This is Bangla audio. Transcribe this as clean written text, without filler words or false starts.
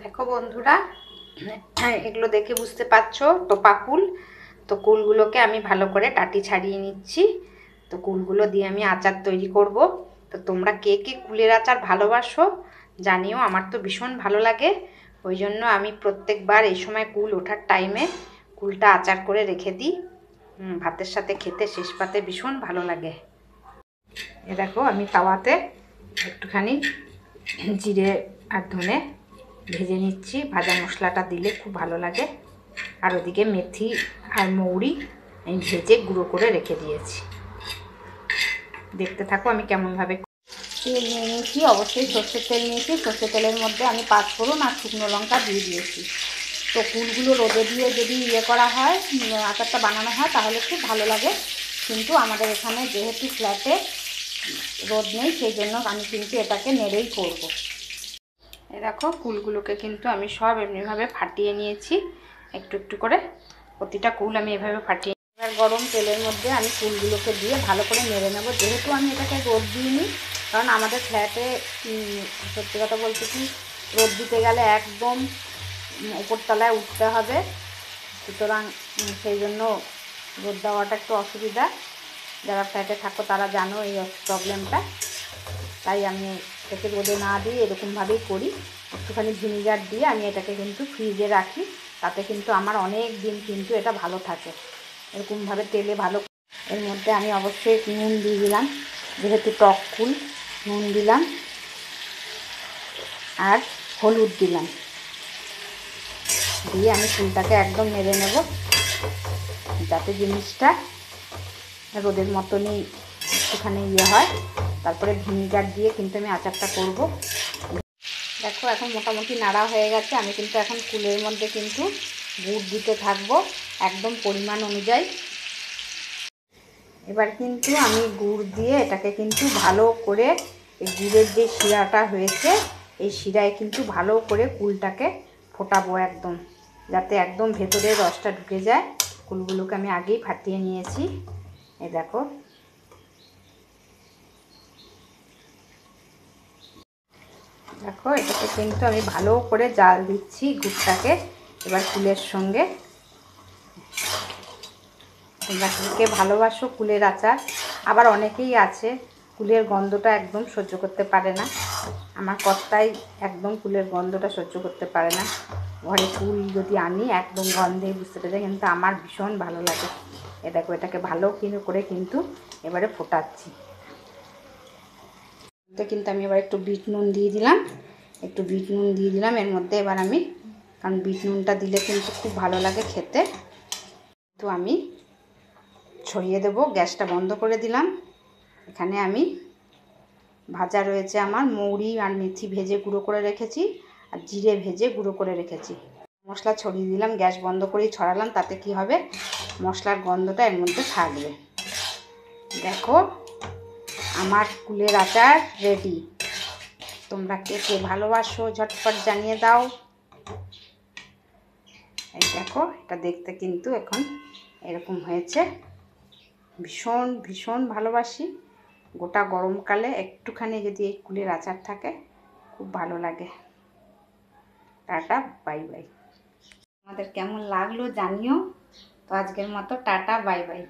দেখো বন্ধুরা, এগুলো দেখে বুঝতে পারছো টোপা কুল। তো কুলগুলোকে আমি ভালো করে টাটি ছাড়িয়ে নিচ্ছি। তো কুলগুলো দিয়ে আমি আচার তৈরি করব। তো তোমরা কে কে কুলের আচার ভালোবাসো জানিও, আমার তো ভীষণ ভালো লাগে। ওই জন্য আমি প্রত্যেকবার এই সময় কুল ওঠার টাইমে কুলটা আচার করে রেখে দিই। ভাতের সাথে খেতে শেষ পাতে ভীষণ ভালো লাগে। এ দেখো আমি তাওয়াতে একটুখানি জিরে আর ধনে ভেজে নিচ্ছি। ভাজা মশলাটা দিলে খুব ভালো লাগে। আর ওদিকে মেথি আর মৌরি আমি ভেজে গুঁড়ো করে রেখে দিয়েছি। দেখতে থাকো আমি কেমনভাবে। তেল নিয়ে নিয়েছি, অবশ্যই সর্ষের তেল নিয়েছি। সর্ষের তেলের মধ্যে আমি 5 ফোড়ন আর শুকনো লঙ্কা দিয়ে দিয়েছি। তো কুলগুলো রোদে দিয়ে যদি করা হয়, আচারটা বানানো হয়, তাহলে খুব ভালো লাগে। কিন্তু আমাদের এখানে যেহেতু ফ্ল্যাটে রোদ নেই, সেই জন্য আমি কিন্তু এটাকে নেড়েই করব। এই দেখো কুলগুলোকে কিন্তু আমি সব এমনিভাবে ফাটিয়ে নিয়েছি, একটু একটু করে প্রতিটা কুল আমি এভাবে ফাটিয়ে। এবার গরম তেলের মধ্যে আমি কুলগুলোকে দিয়ে ভালো করে নেড়ে নেব। যেহেতু আমি এটাকে রোদ দিইনি, কারণ আমাদের ফ্ল্যাটে সত্যি কথা বলতে কি, রোদ দিতে গেলে একদম উপরতলায় উঠতে হবে। সুতরাং সেই জন্য রোদ দেওয়াটা একটু অসুবিধা। যারা ফ্ল্যাটে থাকো তারা জানো এই প্রবলেমটা। তাই আমি এটাকে রোদে না দিয়ে এরকমভাবেই করি। একটুখানি ভিনিগার দিয়ে আমি এটাকে কিন্তু ফ্রিজে রাখি, তাতে কিন্তু আমার অনেক দিন কিন্তু এটা ভালো থাকে। এরকমভাবে তেলে ভালো। এর মধ্যে আমি অবশ্যই নুন দিয়ে দিলাম, যেহেতু টক কুল, নুন দিলাম আর হলুদ দিলাম। দিয়ে আমি কুলটাকে একদম নেড়ে নেব, যাতে জিনিসটা রোদের মতনই একটুখানি হয়। তারপরে ভিনিগার দিয়ে কিন্তু আমি আচারটা করব। দেখো এখন মোটামুটি নাড়া হয়ে গেছে। আমি কিন্তু এখন কুলের মধ্যে কিন্তু গুড় দিতে থাকবো একদম পরিমাণ অনুযায়ী। এবার কিন্তু আমি গুড় দিয়ে এটাকে কিন্তু ভালো করে, এই গুড়ের যে শিরাটা হয়েছে, এই শিরায় কিন্তু ভালো করে কুলটাকে ফোটাবো একদম, যাতে একদম ভেতরে রসটা ঢুকে যায়। কুলগুলোকে আমি আগেই ফাটিয়ে নিয়েছি। এই দেখো দেখো এটাকে কিন্তু আমি ভালো করে জাল দিচ্ছি গুড়টাকে এবার কুলের সঙ্গে। তোমরা কে ভালোবাসো কুলের আচার? আবার অনেকেই আছে কুলের গন্ধটা একদম সহ্য করতে পারে না। আমার কর্তাই একদম কুলের গন্ধটা সহ্য করতে পারে না। ঘরে কুল যদি আনি একদম গন্ধে বুঝতে পেরে যায়, কিন্তু আমার ভীষণ ভালো লাগে। এ দেখো এটাকে ভালো করে কিন্তু এবারে ফোটাচ্ছি। তো কিন্তু আমি এবার একটু বিট নুন দিয়ে দিলাম, এর মধ্যে। এবার আমি, কারণ বিট নুনটা দিলে কিন্তু খুব ভালো লাগে খেতে, তো আমি ছড়িয়ে দেবো। গ্যাসটা বন্ধ করে দিলাম। এখানে আমি ভাজা রয়েছে আমার মৌরি আর মেথি ভেজে গুঁড়ো করে রেখেছি, আর জিরে ভেজে গুঁড়ো করে রেখেছি। মশলা ছড়িয়ে দিলাম, গ্যাস বন্ধ করেই ছড়ালাম। তাতে কি হবে, মশলার গন্ধটা এর মধ্যে থাকবে। দেখো আমার কুলের আচার রেডি। তোমরা কে কে ভালোবাসো ঝটপট জানিয়ে দাও। এই দেখো এটা দেখতে কিন্তু এখন এরকম হয়েছে। ভীষণ ভীষণ ভালোবাসি। গোটা গরমকালে একটুখানি যদি এই কুলের আচার থাকে, খুব ভালো লাগে। Tata, bye bye. আমাদের কেমন লাগলো জানিও। তো আজকের মতো টাটা, বাই বাই।